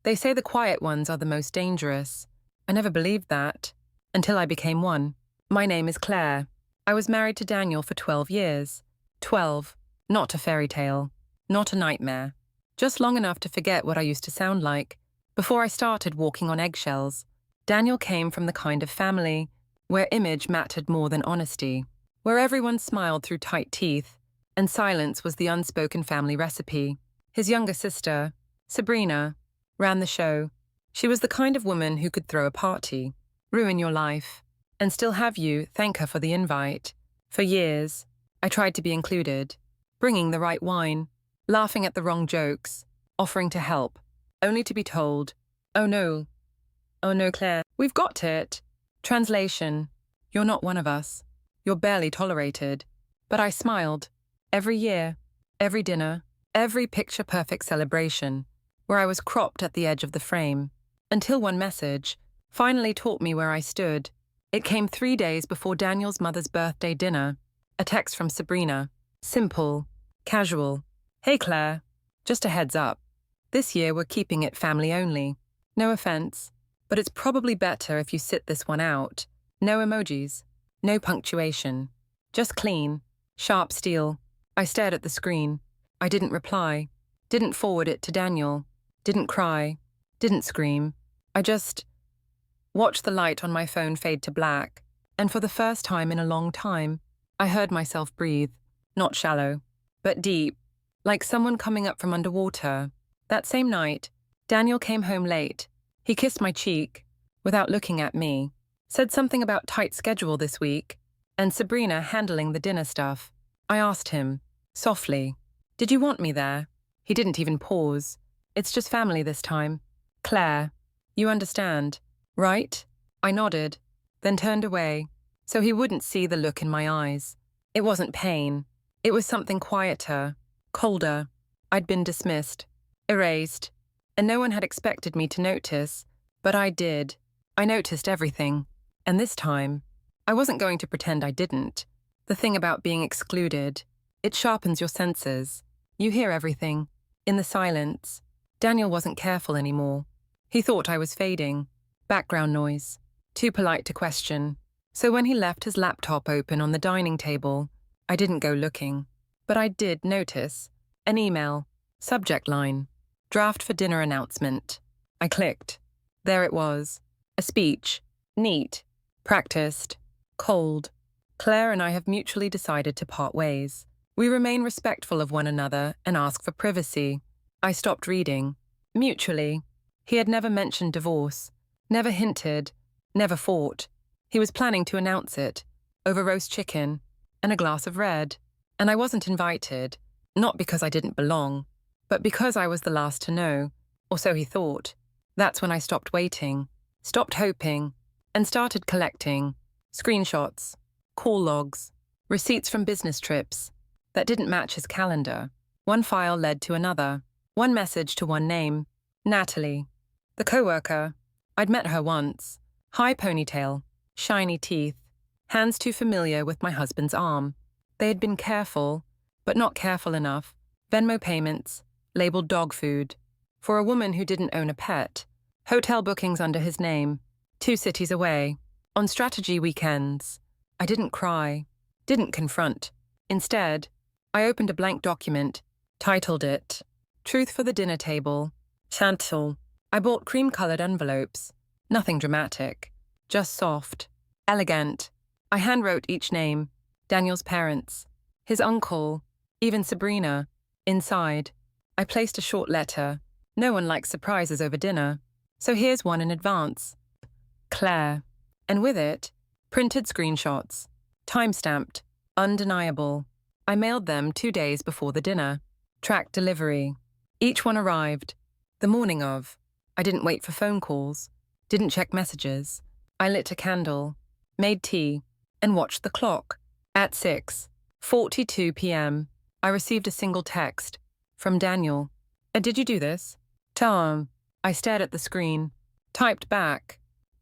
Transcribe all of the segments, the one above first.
They say the quiet ones are the most dangerous. I never believed that, until I became one. My name is Claire. I was married to Daniel for 12 years. 12. Not a fairy tale. Not a nightmare. Just long enough to forget what I used to sound like, before I started walking on eggshells. Daniel came from the kind of family where image mattered more than honesty, where everyone smiled through tight teeth, and silence was the unspoken family recipe. His younger sister, Sabrina, ran the show. She was the kind of woman who could throw a party, ruin your life, and still have you thank her for the invite. For years, I tried to be included, bringing the right wine, laughing at the wrong jokes, offering to help, only to be told, oh no, Claire, we've got it. Translation, you're not one of us. You're barely tolerated. But I smiled. Every year, every dinner, every picture-perfect celebration, where I was cropped at the edge of the frame, until one message finally taught me where I stood. It came 3 days before Daniel's mother's birthday dinner. A text from Sabrina. Simple, casual. Hey Claire, just a heads up. This year we're keeping it family only. No offense, but it's probably better if you sit this one out. No emojis, no punctuation. Just clean, sharp steel. I stared at the screen. I didn't reply. Didn't forward it to Daniel. Didn't cry. Didn't scream. I just watched the light on my phone fade to black, and for the first time in a long time, I heard myself breathe. Not shallow, but deep, like someone coming up from underwater. That same night, Daniel came home late. He kissed my cheek, without looking at me, said something about tight schedule this week, and Sabrina handling the dinner stuff. I asked him, softly, did you want me there? He didn't even pause. It's just family this time. Claire, you understand, right? I nodded, then turned away, so he wouldn't see the look in my eyes. It wasn't pain. It was something quieter, colder. I'd been dismissed, erased, and no one had expected me to notice, but I did. I noticed everything. And this time, I wasn't going to pretend I didn't. The thing about being excluded, it sharpens your senses. You hear everything, in the silence. Daniel wasn't careful anymore. He thought I was fading. Background noise. Too polite to question. So when he left his laptop open on the dining table, I didn't go looking. But I did notice. An email. Subject line. Draft for dinner announcement. I clicked. There it was. A speech. Neat. Practiced. Cold. Claire and I have mutually decided to part ways. We remain respectful of one another and ask for privacy. I stopped reading. Mutually. He had never mentioned divorce. Never hinted. Never fought. He was planning to announce it. Over roast chicken. And a glass of red. And I wasn't invited. Not because I didn't belong, but because I was the last to know, or so he thought. That's when I stopped waiting, stopped hoping, and started collecting screenshots, call logs, receipts from business trips that didn't match his calendar. One file led to another, one message to one name, Natalie. The coworker. I'd met her once. High ponytail, shiny teeth, hands too familiar with my husband's arm. They had been careful, but not careful enough. Venmo payments, labeled dog food. For a woman who didn't own a pet. Hotel bookings under his name. 2 cities away. On strategy weekends. I didn't cry. Didn't confront. Instead, I opened a blank document. Titled it, Truth for the Dinner Table. Chantal. I bought cream-colored envelopes. Nothing dramatic. Just soft. Elegant. I handwrote each name. Daniel's parents. His uncle. Even Sabrina. Inside, I placed a short letter. No one likes surprises over dinner, so here's one in advance. Claire. And with it, printed screenshots. Time-stamped. Undeniable. I mailed them 2 days before the dinner. Tracked delivery. Each one arrived. The morning of. I didn't wait for phone calls. Didn't check messages. I lit a candle. Made tea. And watched the clock. At 6:42 p.m., I received a single text. From Daniel. Did you do this? Tom. I stared at the screen. Typed back.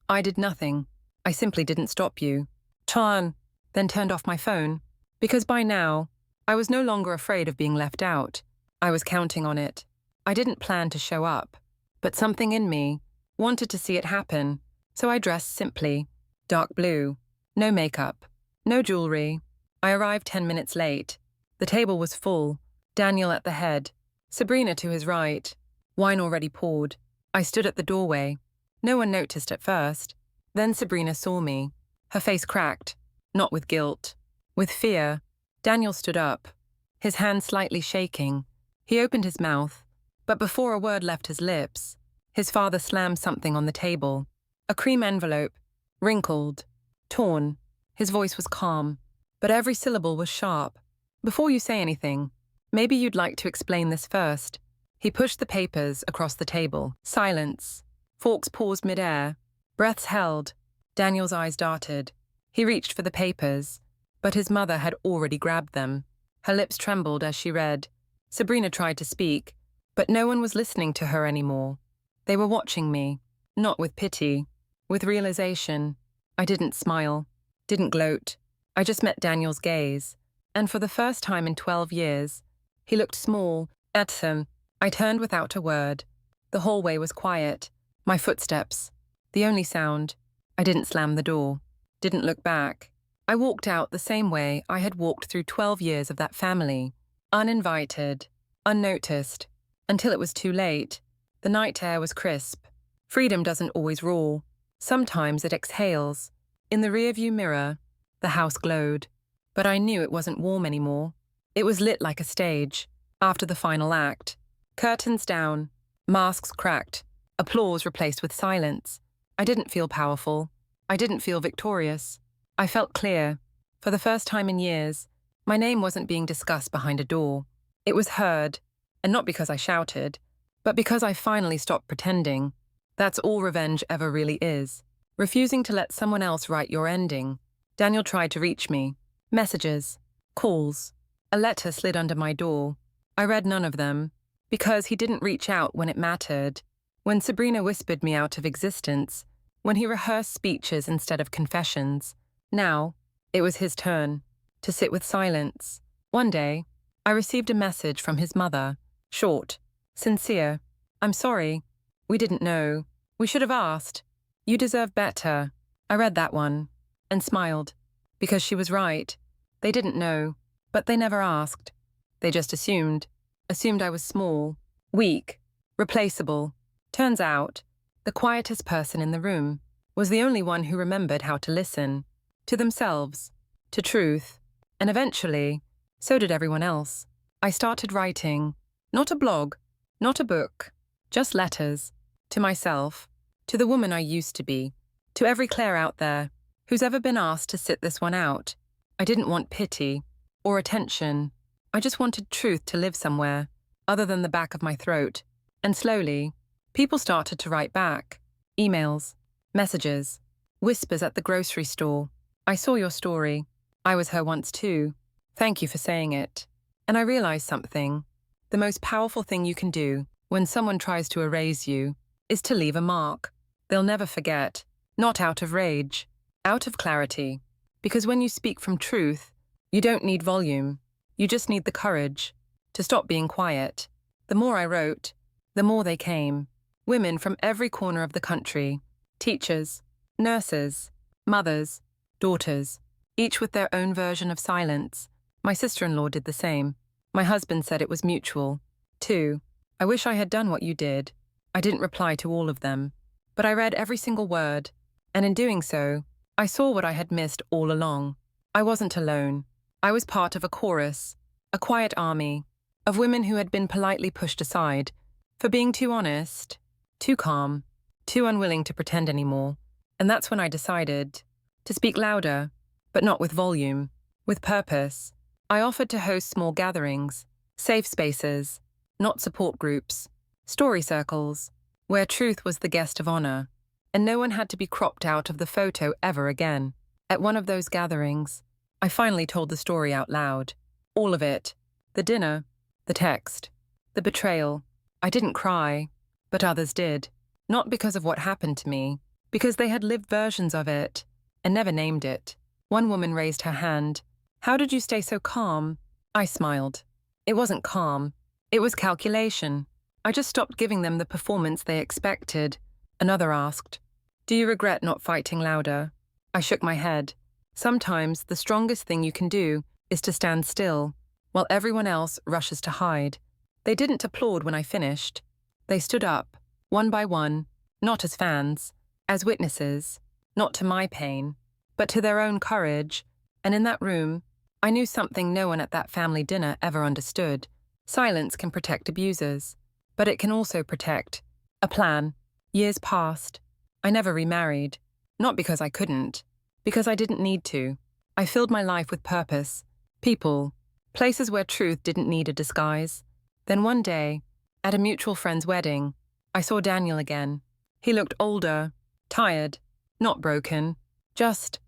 I did nothing. I simply didn't stop you. Tom. Then turned off my phone. Because by now, I was no longer afraid of being left out. I was counting on it. I didn't plan to show up. but something in me wanted to see it happen, so I dressed simply. Dark blue, no makeup, no jewelry. I arrived 10 minutes late. The table was full, Daniel at the head, Sabrina to his right, wine already poured. I stood at the doorway. No one noticed at first. Then Sabrina saw me. Her face cracked, not with guilt, with fear. Daniel stood up, his hand slightly shaking. He opened his mouth, but before a word left his lips, his father slammed something on the table. A cream envelope, wrinkled, torn. His voice was calm, but every syllable was sharp. Before you say anything, maybe you'd like to explain this first. He pushed the papers across the table. Silence. Forks paused mid-air. Breaths held. Daniel's eyes darted. He reached for the papers, but his mother had already grabbed them. Her lips trembled as she read. Sabrina tried to speak, but no one was listening to her anymore. They were watching me, not with pity, with realization. I didn't smile, didn't gloat. I just met Daniel's gaze, and for the first time in 12 years, he looked small at him. I turned without a word. The hallway was quiet. My footsteps, the only sound. I didn't slam the door, didn't look back. I walked out the same way I had walked through 12 years of that family, uninvited, unnoticed, until it was too late. The night air was crisp. Freedom doesn't always roar. Sometimes it exhales. In the rearview mirror, the house glowed. But I knew it wasn't warm anymore. It was lit like a stage. After the final act, curtains down, masks cracked, applause replaced with silence. I didn't feel powerful. I didn't feel victorious. I felt clear. For the first time in years, my name wasn't being discussed behind a door. It was heard, and not because I shouted, but because I finally stopped pretending. That's all revenge ever really is. Refusing to let someone else write your ending. Daniel tried to reach me. Messages, calls. A letter slid under my door. I read none of them, because he didn't reach out when it mattered. When Sabrina whispered me out of existence, when he rehearsed speeches instead of confessions. Now, it was his turn to sit with silence. One day, I received a message from his mother. Short, sincere. I'm sorry. We didn't know. We should have asked. You deserve better. I read that one and smiled, because she was right. They didn't know, but they never asked. They just assumed I was small, weak, replaceable. Turns out, the quietest person in the room was the only one who remembered how to listen. To themselves, to truth, and eventually, so did everyone else. I started writing, not a blog, not a book, just letters, to myself, to the woman I used to be, to every Claire out there who's ever been asked to sit this one out. I didn't want pity or attention. I just wanted truth to live somewhere, other than the back of my throat. And slowly, people started to write back. Emails, messages, whispers at the grocery store. I saw your story. I was her once too. Thank you for saying it. And I realized something. The most powerful thing you can do when someone tries to erase you is to leave a mark. They'll never forget. Not out of rage, out of clarity. Because when you speak from truth, you don't need volume. You just need the courage to stop being quiet. The more I wrote, the more they came. Women from every corner of the country. Teachers, nurses, mothers, daughters, each with their own version of silence. My sister-in-law did the same. My husband said it was mutual, too. I wish I had done what you did. I didn't reply to all of them, but I read every single word, and in doing so, I saw what I had missed all along. I wasn't alone. I was part of a chorus, a quiet army, of women who had been politely pushed aside for being too honest, too calm, too unwilling to pretend anymore. And that's when I decided to speak louder, but not with volume, with purpose. I offered to host small gatherings, safe spaces, not support groups, story circles, where truth was the guest of honor, and no one had to be cropped out of the photo ever again. At one of those gatherings, I finally told the story out loud. All of it. The dinner, the text, the betrayal. I didn't cry, but others did. Not because of what happened to me, because they had lived versions of it and never named it. One woman raised her hand. How did you stay so calm? I smiled. It wasn't calm. It was calculation. I just stopped giving them the performance they expected. Another asked, "Do you regret not fighting louder?" I shook my head. Sometimes the strongest thing you can do is to stand still, while everyone else rushes to hide. They didn't applaud when I finished. They stood up, one by one, not as fans, as witnesses, not to my pain, but to their own courage. And in that room, I knew something no one at that family dinner ever understood. Silence can protect abusers, but it can also protect a plan. Years passed. I never remarried. Not because I couldn't, because I didn't need to. I filled my life with purpose, people, places where truth didn't need a disguise. Then one day, at a mutual friend's wedding, I saw Daniel again. He looked older, tired, not broken, just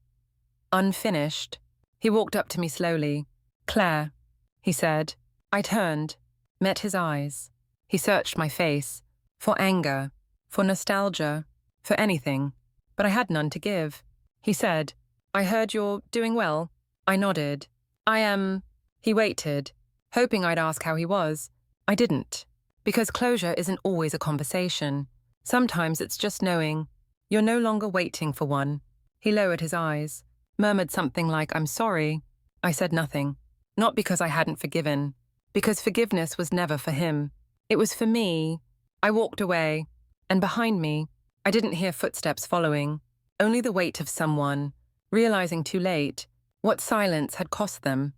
unfinished. He walked up to me slowly. "Claire," he said. I turned, met his eyes. He searched my face, for anger, for nostalgia, for anything, but I had none to give. He said, "I heard you're doing well." I nodded. "I am." He waited, hoping I'd ask how he was. I didn't, because closure isn't always a conversation. Sometimes it's just knowing you're no longer waiting for one. He lowered his eyes, murmured something like, "I'm sorry." I said nothing, not because I hadn't forgiven, because forgiveness was never for him. It was for me. I walked away, and behind me, I didn't hear footsteps following, only the weight of someone, realizing too late what silence had cost them.